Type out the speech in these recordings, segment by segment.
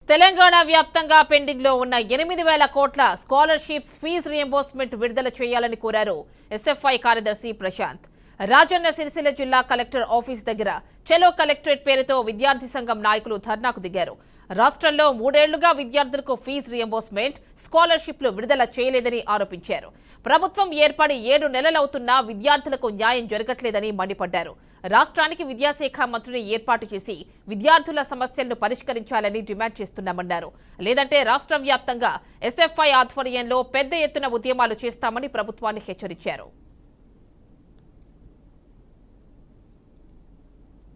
తెలంగాణ వ్యాప్తంగా పెండింగ్ లో ఉన్న 8,000 కోట్ల స్కాలర్షిప్స్ ఫీజు రియంబర్స్మెంట్ విడుదల చేయాలని కోరారు ఎస్ఎఫ్ఐ కార్యదర్శి ప్రశాంత్. రాజన్న సిరిసిల్ల జిల్లా కలెక్టర్ ఆఫీస్ దగ్గర చలో కలెక్టరేట్ పేరుతో విద్యార్థి సంఘం నాయకులు ధర్నాకు దిగారు. రాష్ట్రంలో 3 ఏళ్లుగా విద్యార్థులకు ఫీజు రియంబర్స్మెంట్, స్కాలర్షిప్లు విడుదల చేయలేదని ఆరోపించారు. ప్రభుత్వం ఏర్పడి 7 నెలలవుతున్నా విద్యార్థులకు న్యాయం జరగట్లేదని మండిపడ్డారు. రాష్ట్రానికి విద్యాశాఖ మంత్రిని ఏర్పాటు చేసి విద్యార్థుల సమస్యలను పరిష్కరించాలని డిమాండ్ చేస్తున్నామన్నారు. లేదంటే రాష్ట్ర వ్యాప్తంగా ఎస్ఎఫ్ఐ ఆధ్వర్యంలో పెద్ద ఎత్తున ఉద్యమాలు చేస్తామని ప్రభుత్వాన్ని హెచ్చరించారు.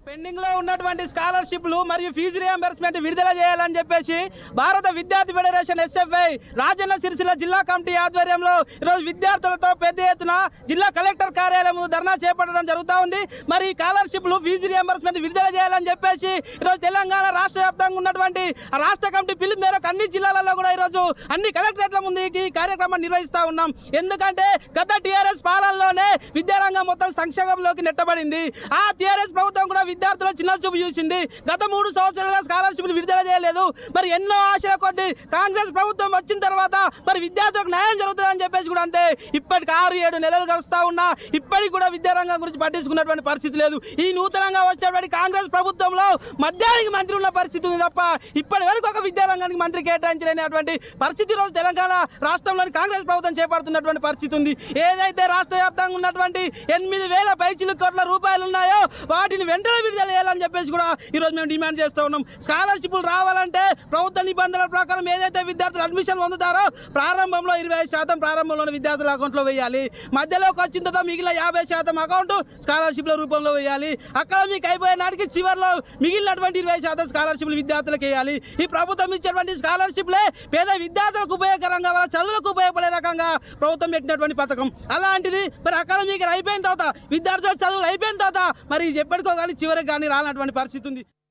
పెండింగ్ లో ఉన్నటువంటి స్కాలర్షిప్లు మరియు ఫీజు రియంబర్స్మెంట్ విడుదల చేయాలని చెప్పేసి భారత విద్యార్థి ఫెడరేషన్ ఎస్ఎఫ్ఐ రాజన్న సిరిసిల్ల జిల్లా కమిటీ ఆధ్వర్యంలో ఈరోజు విద్యార్థులతో పెద్ద ఎత్తున జిల్లా కలెక్టర్ కార్యాలయం ధర్నా చేపట్టడం జరుగుతూ ఉంది. మరి స్కాలర్షిప్లు ఫీజు రియంబర్స్మెంట్ విడుదల చేయాలని చెప్పేసి ఈరోజు తెలంగాణ రాష్ట్ర వ్యాప్తంగా ఉన్నటువంటి రాష్ట్ర కమిటీ పిలుపు మేరకు అన్ని జిల్లాలలో కూడా ఈరోజు అన్ని కలెక్టరేట్ల ముందు ఈ కార్యక్రమాన్ని నిర్వహిస్తూ ఉన్నాం. ఎందుకంటే గత టీఆర్ఎస్ పాలనలోనే విద్యారంగం మొత్తం సంక్షేమంలోకి నెట్టబడింది. ఆ టీఆర్ఎస్ ప్రభుత్వం కూడా విద్యార్థుల చిన్న చూపు చూసింది. గత 3 సంవత్సరాలుగా స్కాలర్షిప్లు విడుదల చేయలేదు. మరి ఎన్నో ఆశల కొద్దీ కాంగ్రెస్ ప్రభుత్వం వచ్చిన తర్వాత మరి విద్యార్థులకు న్యాయం జరుగుతుందని చెప్పేసి కూడా అంతే ఇప్పటికి 6-7 నెలలు గడుస్తా ఉన్నా ఇప్పటికి కూడా విద్యారంగం గురించి పట్టించుకున్నటువంటి పరిస్థితి లేదు. ఈ నూతనంగా వచ్చినటువంటి కాంగ్రెస్ ప్రభుత్వంలో మద్యానికి మంత్రి ఉన్న పరిస్థితి ఉంది తప్ప ఇప్పటి వరకు ఒక విద్యారంగానికి మంత్రి కేటాయించలేనటువంటి పరిస్థితి రోజు తెలంగాణ రాష్ట్రంలోని కాంగ్రెస్ ప్రభుత్వం చేపడుతున్నటువంటి పరిస్థితి ఉంది. ఏదైతే రాష్ట్ర వ్యాప్తంగా ఉన్నటువంటి 8,000 పైచిలు కోట్ల రూపాయలు ఉన్నాయో వాటిని వెంటనే విడుదల చేయాలని చెప్పేసి కూడా ఈరోజు మేము డిమాండ్ చేస్తూ ఉన్నాం. స్కాలర్షిప్లు రావాలంటే ప్రభుత్వ నిబంధనల ప్రకారం ఏదైతే విద్యార్థులు అడ్మిషన్ పొందుతారో ప్రారంభంలో 25% ప్రారంభంలోని విద్యార్థుల అకౌంట్లో వేయాలి. మధ్యలోకి వచ్చిన తర్వాత మిగిలిన 50% అకౌంట్ స్కాలర్షిప్ల రూపంలో వేయాలి. అక్కడ మీకు అయిపోయే నాటికి చివరిలో మిగిలినటువంటి 20% స్కాలర్షిప్లు విద్యార్థులకు వేయాలి. ఈ ప్రభుత్వం ఇచ్చేటువంటి స్కాలర్షిప్లే పేద విద్యార్థులకు ఉపయోగకరంగా వాళ్ళ చదువులకు ఉపయోగపడే రకంగా ప్రభుత్వం పెట్టినటువంటి పథకం. అలాంటిది మరి అక్కడ మీకు అయిపోయిన తర్వాత విద్యార్థుల చదువులు అయిపోయిన తర్వాత మరి ఎప్పటికో కానీ చివరికి కానీ రానటువంటి పరిస్థితి ఉంది.